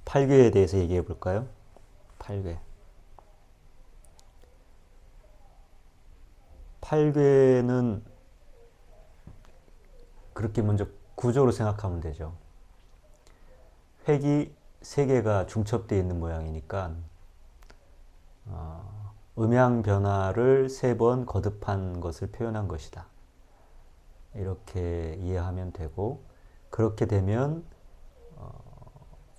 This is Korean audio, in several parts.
팔괘에 대해서 얘기해 볼까요? 팔괘. 팔괘는 그렇게 먼저 구조로 생각하면 되죠. 획이 세 개가 중첩되어 있는 모양이니까 음양 변화를 세 번 거듭한 것을 표현한 것이다. 이렇게 이해하면 되고, 그렇게 되면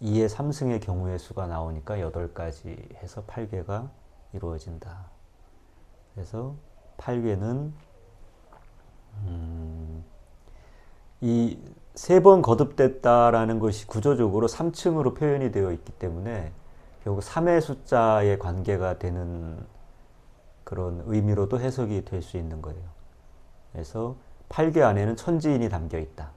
2의 3승의 경우의 수가 나오니까 8가지 해서 팔괘가 이루어진다. 그래서 팔괘는 이 세 번 거듭됐다라는 것이 구조적으로 3층으로 표현이 되어 있기 때문에 결국 3의 숫자의 관계가 되는 그런 의미로도 해석이 될 수 있는 거예요. 그래서 팔괘 안에는 천지인이 담겨 있다.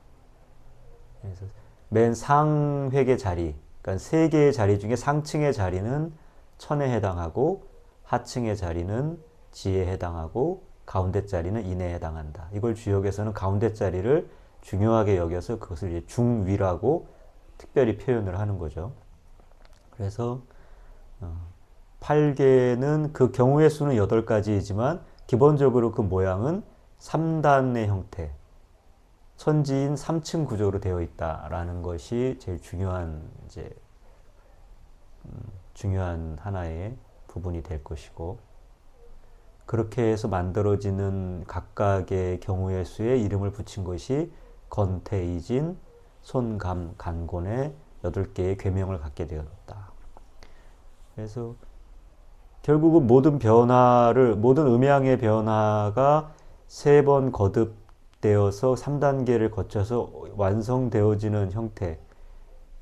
그래서 맨 상획의 자리, 그러니까 세 개의 자리 중에 상층의 자리는 천에 해당하고, 하층의 자리는 지에 해당하고, 가운데 자리는 인에 해당한다. 이걸 주역에서는 가운데 자리를 중요하게 여겨서 그것을 이제 중위라고 특별히 표현을 하는 거죠. 그래서 팔괘는 그 경우의 수는 8가지이지만 기본적으로 그 모양은 3단의 형태, 천지인 3층 구조로 되어 있다라는 것이 제일 중요한 하나의 부분이 될 것이고, 그렇게 해서 만들어지는 각각의 경우의 수에 이름을 붙인 것이 건태이진, 손감, 간곤의 8개의 괴명을 갖게 되었다. 그래서 결국은 모든 음양의 변화가 3번 거듭되어서 3단계를 거쳐서 완성되어지는 형태는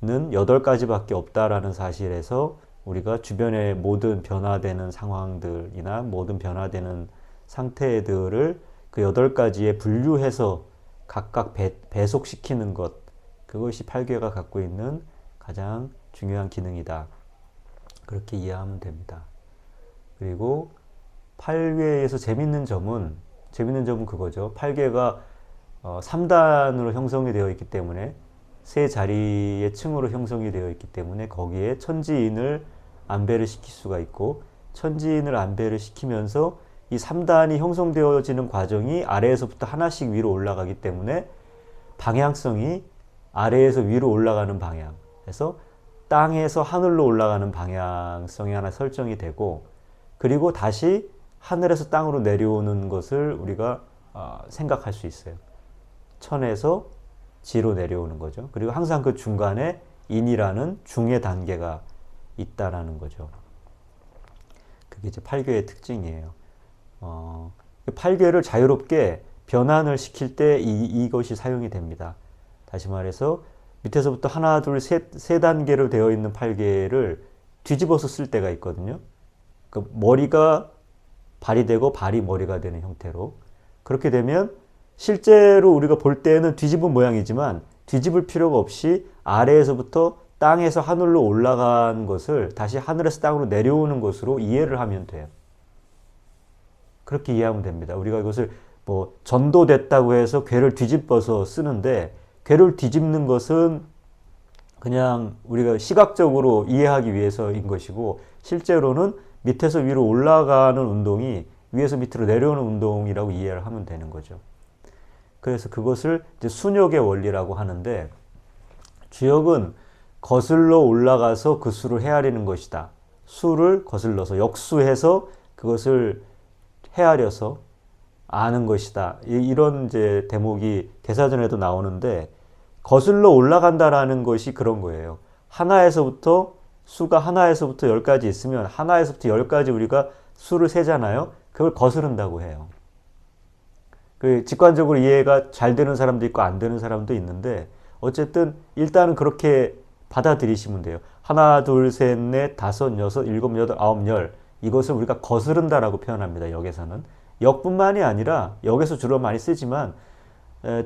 8가지밖에 없다라는 사실에서 우리가 주변의 모든 변화되는 상황들이나 모든 변화되는 상태들을 그 8가지에 분류해서 각각 배속시키는 것, 그것이 팔괘가 갖고 있는 가장 중요한 기능이다. 그렇게 이해하면 됩니다. 그리고 팔괘에서 재밌는 점은 그거죠. 팔괘가 3단으로 형성이 되어 있기 때문에, 세 자리의 층으로 형성이 되어 있기 때문에 거기에 천지인을 안배를 시킬 수가 있고, 천지인을 안배를 시키면서 이 3단이 형성되어지는 과정이 아래에서부터 하나씩 위로 올라가기 때문에 방향성이 아래에서 위로 올라가는 방향, 그래서 땅에서 하늘로 올라가는 방향성이 하나 설정이 되고, 그리고 다시 하늘에서 땅으로 내려오는 것을 우리가 생각할 수 있어요. 천에서 지로 내려오는 거죠. 그리고 항상 그 중간에 인이라는 중의 단계가 있다라는 거죠. 그게 이제 팔괘의 특징이에요. 팔괘를 자유롭게 변환을 시킬 때 이것이 사용이 됩니다. 다시 말해서 밑에서부터 하나, 둘, 세 단계로 되어 있는 팔괘를 뒤집어서 쓸 때가 있거든요. 그 머리가 발이 되고 발이 머리가 되는 형태로. 그렇게 되면 실제로 우리가 볼 때는 뒤집은 모양이지만 뒤집을 필요가 없이 아래에서부터 땅에서 하늘로 올라간 것을 다시 하늘에서 땅으로 내려오는 것으로 이해를 하면 돼요. 그렇게 이해하면 됩니다. 우리가 이것을 뭐 전도됐다고 해서 궤를 뒤집어서 쓰는데, 궤를 뒤집는 것은 그냥 우리가 시각적으로 이해하기 위해서인 것이고, 실제로는 밑에서 위로 올라가는 운동이 위에서 밑으로 내려오는 운동이라고 이해를 하면 되는 거죠. 그래서 그것을 이제 순역의 원리라고 하는데, 주역은 거슬러 올라가서 그 수를 헤아리는 것이다. 수를 거슬러서 역수해서 그것을 헤아려서 아는 것이다. 이런 이제 대목이 대사전에도 나오는데, 거슬러 올라간다라는 것이 그런 거예요. 수가 하나에서부터 10가지 있으면 하나에서부터 10가지 우리가 수를 세잖아요. 그걸 거스른다고 해요. 그 직관적으로 이해가 잘 되는 사람도 있고 안 되는 사람도 있는데, 어쨌든 일단은 그렇게 받아들이시면 돼요. 하나, 둘, 셋, 넷, 다섯, 여섯, 일곱, 여덟, 아홉, 열. 이것을 우리가 거스른다라고 표현합니다. 역에서는. 역뿐만이 아니라, 역에서 주로 많이 쓰지만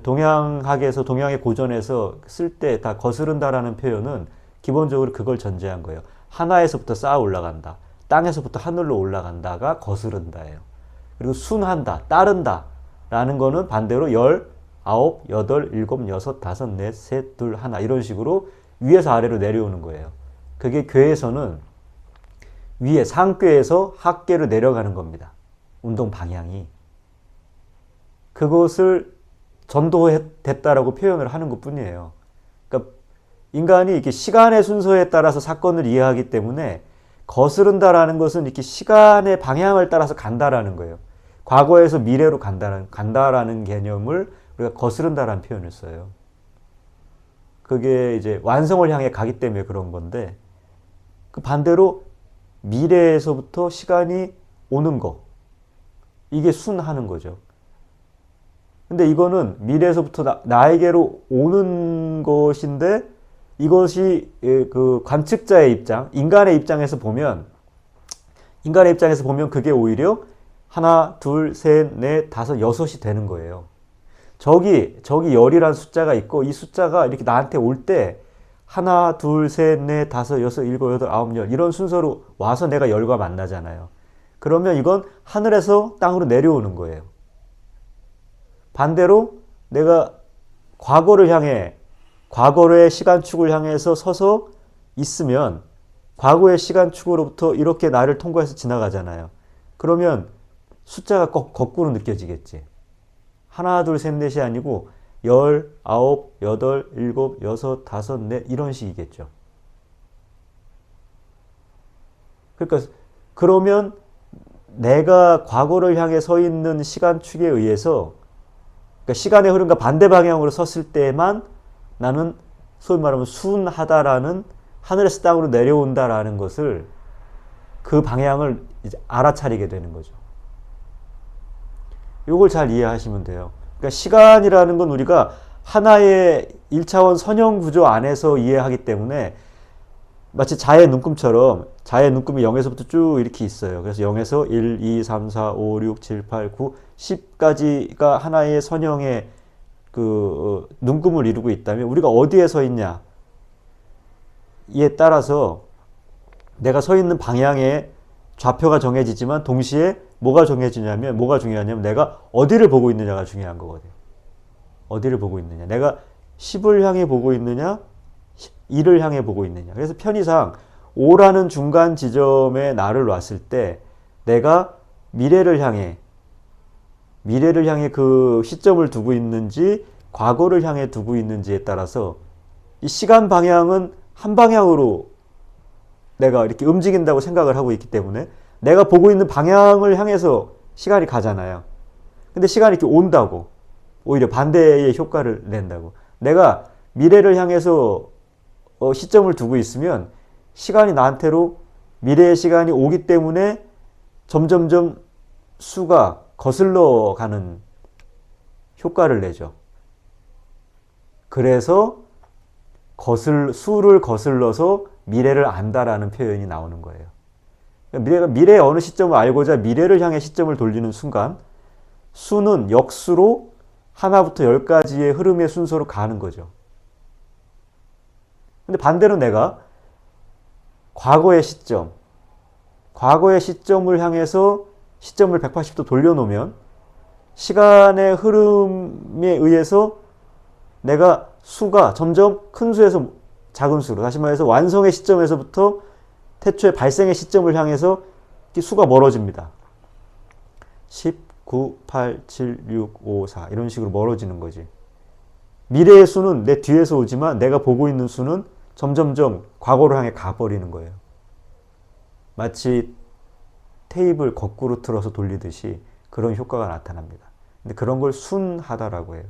동양의 고전에서 쓸 때 다 거스른다라는 표현은 기본적으로 그걸 전제한 거예요. 하나에서부터 쌓아 올라간다. 땅에서부터 하늘로 올라간다가 거스른다예요. 그리고 순한다, 따른다 라는 거는 반대로 10, 9, 8, 7, 6, 5, 4, 3, 2, 1 이런 식으로 위에서 아래로 내려오는 거예요. 그게 궤에서는 위에 상궤에서 하궤로 내려가는 겁니다. 운동 방향이. 그것을 전도됐다라고 표현을 하는 것 뿐이에요. 그러니까 인간이 이렇게 시간의 순서에 따라서 사건을 이해하기 때문에 거스른다라는 것은 이렇게 시간의 방향을 따라서 간다라는 거예요. 과거에서 미래로 간다라는 개념을 우리가 거스른다라는 표현을 써요. 그게 이제 완성을 향해 가기 때문에 그런 건데, 그 반대로 미래에서부터 시간이 오는 거, 이게 순하는 거죠. 근데 이거는 미래에서부터 나에게로 오는 것인데, 이것이 그 관측자의 입장, 인간의 입장에서 보면 그게 오히려 하나, 둘, 셋, 넷, 다섯, 여섯이 되는 거예요. 저기 열이라는 숫자가 있고, 이 숫자가 이렇게 나한테 올 때 하나, 둘, 셋, 넷, 다섯, 여섯, 일곱, 여덟, 아홉, 열 이런 순서로 와서 내가 열과 만나잖아요. 그러면 이건 하늘에서 땅으로 내려오는 거예요. 반대로 내가 과거의 시간축을 향해서 서서 있으면 과거의 시간축으로부터 이렇게 나를 통과해서 지나가잖아요. 그러면 숫자가 거꾸로 느껴지겠지. 하나, 둘, 셋, 넷이 아니고 열, 아홉, 여덟, 일곱, 여섯, 다섯, 넷 이런 식이겠죠. 그러니까 그러면 내가 과거를 향해 서 있는 시간축에 의해서, 그러니까 시간의 흐름과 반대 방향으로 섰을 때만 나는 소위 말하면 순하다라는, 하늘에서 땅으로 내려온다라는 것을, 그 방향을 이제 알아차리게 되는 거죠. 이걸 잘 이해하시면 돼요. 그러니까 시간이라는 건 우리가 하나의 1차원 선형 구조 안에서 이해하기 때문에 마치 자의 눈금처럼, 자의 눈금이 0에서부터 쭉 이렇게 있어요. 그래서 0에서 1, 2, 3, 4, 5, 6, 7, 8, 9, 10까지가 하나의 선형의 그 눈금을 이루고 있다면 우리가 어디에 서 있냐 이에 따라서 내가 서 있는 방향의 좌표가 정해지지만 동시에 뭐가 중요하냐면 내가 어디를 보고 있느냐가 중요한 거거든요. 어디를 보고 있느냐. 내가 10을 향해 보고 있느냐, 1을 향해 보고 있느냐. 그래서 편의상 5라는 중간 지점에 나를 놨을 때 내가 미래를 향해 그 시점을 두고 있는지 과거를 향해 두고 있는지에 따라서 이 시간 방향은 한 방향으로 내가 이렇게 움직인다고 생각을 하고 있기 때문에 내가 보고 있는 방향을 향해서 시간이 가잖아요. 근데 시간이 이렇게 온다고, 오히려 반대의 효과를 낸다고. 내가 미래를 향해서 시점을 두고 있으면 시간이 나한테로 미래의 시간이 오기 때문에 점점점 수가 거슬러 가는 효과를 내죠. 그래서 수를 거슬러서 미래를 안다라는 표현이 나오는 거예요. 미래의 어느 시점을 알고자 미래를 향해 시점을 돌리는 순간 수는 역수로 하나부터 열까지의 흐름의 순서로 가는 거죠. 근데 반대로 내가 과거의 시점을 향해서 시점을 180도 돌려놓으면 시간의 흐름에 의해서 내가 수가 점점 큰 수에서 작은 수로, 다시 말해서 완성의 시점에서부터 태초의 발생의 시점을 향해서 수가 멀어집니다. 10, 9, 8, 7, 6, 5, 4 이런 식으로 멀어지는 거지. 미래의 수는 내 뒤에서 오지만 내가 보고 있는 수는 점점점 과거를 향해 가버리는 거예요. 마치 테이블 거꾸로 틀어서 돌리듯이 그런 효과가 나타납니다. 근데 그런 걸 순하다라고 해요.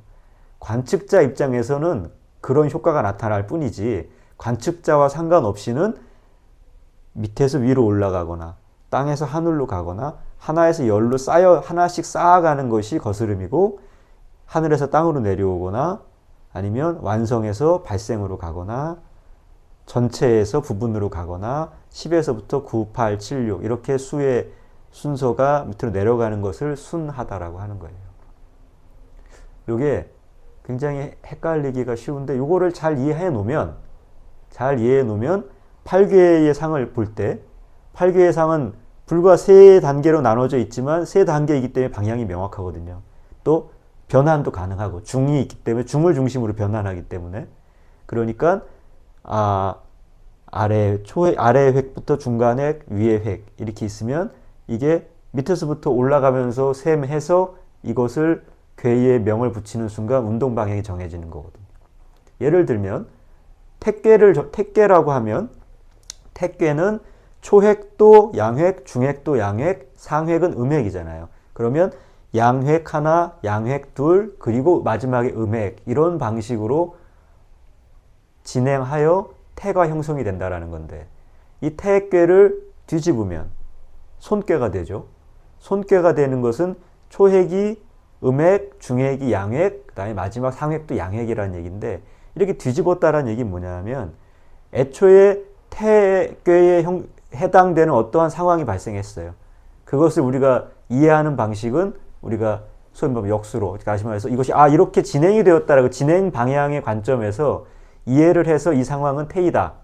관측자 입장에서는 그런 효과가 나타날 뿐이지 관측자와 상관없이는 밑에서 위로 올라가거나 땅에서 하늘로 가거나 하나에서 열로 하나씩 쌓아가는 것이 거스름이고, 하늘에서 땅으로 내려오거나 아니면 완성에서 발생으로 가거나 전체에서 부분으로 가거나 10에서부터 9, 8, 7, 6 이렇게 수의 순서가 밑으로 내려가는 것을 순하다라고 하는 거예요. 이게 굉장히 헷갈리기가 쉬운데 이거를 잘 이해해 놓으면 8괴의 상을 볼 때 8괴의 상은 불과 3단계로 나눠져 있지만 3단계이기 때문에 방향이 명확하거든요. 또 변환도 가능하고 중이 있기 때문에 중을 중심으로 변환하기 때문에, 그러니까 아래 획부터 중간 획, 위에 획 이렇게 있으면 이게 밑에서부터 올라가면서 셈해서 이것을 궤의 명을 붙이는 순간 운동 방향이 정해지는 거거든요. 예를 들면 택괴라고 하면 택괴는 초획도 양획, 중획도 양획, 상획은 음획이잖아요. 그러면 양획 하나, 양획 둘, 그리고 마지막에 음획 이런 방식으로 진행하여 태가 형성이 된다라는 건데 이 태괴를 뒤집으면 손괴가 되죠. 손괴가 되는 것은 초획이 음획, 중획이 양획, 그 다음에 마지막 상획도 양획이라는 얘기인데 이렇게 뒤집었다라는 얘기는 뭐냐면 애초에 태괴에 해당되는 어떠한 상황이 발생했어요. 그것을 우리가 이해하는 방식은 우리가 소위 말하면 역수로 다시 말해서 이것이 이렇게 진행이 되었다라고 진행 방향의 관점에서 이해를 해서 이 상황은 태이다.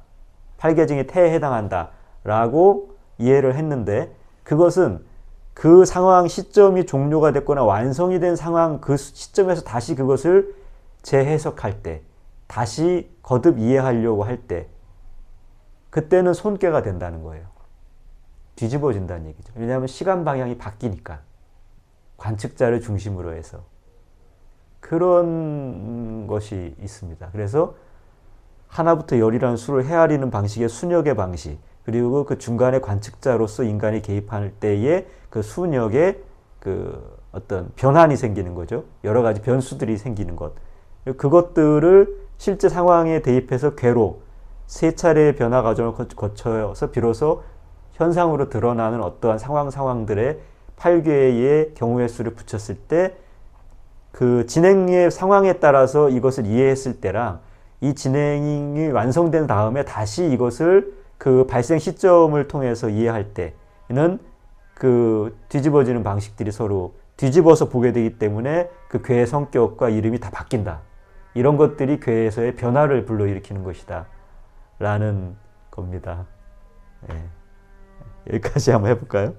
팔계증이 태에 해당한다. 라고 이해를 했는데 그것은 그 상황 시점이 종료가 됐거나 완성이 된 상황 그 시점에서 다시 그것을 재해석할 때 다시 거듭 이해하려고 할 때 그때는 손괴가 된다는 거예요. 뒤집어진다는 얘기죠. 왜냐하면 시간 방향이 바뀌니까 관측자를 중심으로 해서 그런 것이 있습니다. 그래서 하나부터 열이라는 수를 헤아리는 방식의 순역의 방식 그리고 그 중간에 관측자로서 인간이 개입할 때의 그 순역에 그 어떤 변환이 생기는 거죠. 여러 가지 변수들이 생기는 것. 그것들을 실제 상황에 대입해서 궤로 세 차례의 변화 과정을 거쳐서 비로소 현상으로 드러나는 어떠한 상황들의 8개의 경우의 수를 붙였을 때 그 진행의 상황에 따라서 이것을 이해했을 때랑 이 진행이 완성된 다음에 다시 이것을 그 발생 시점을 통해서 이해할 때는 그 뒤집어지는 방식들이 서로 뒤집어서 보게 되기 때문에 그 궤의 성격과 이름이 다 바뀐다. 이런 것들이 궤에서의 변화를 불러일으키는 것이다. 라는 겁니다. 네. 여기까지 한번 해볼까요?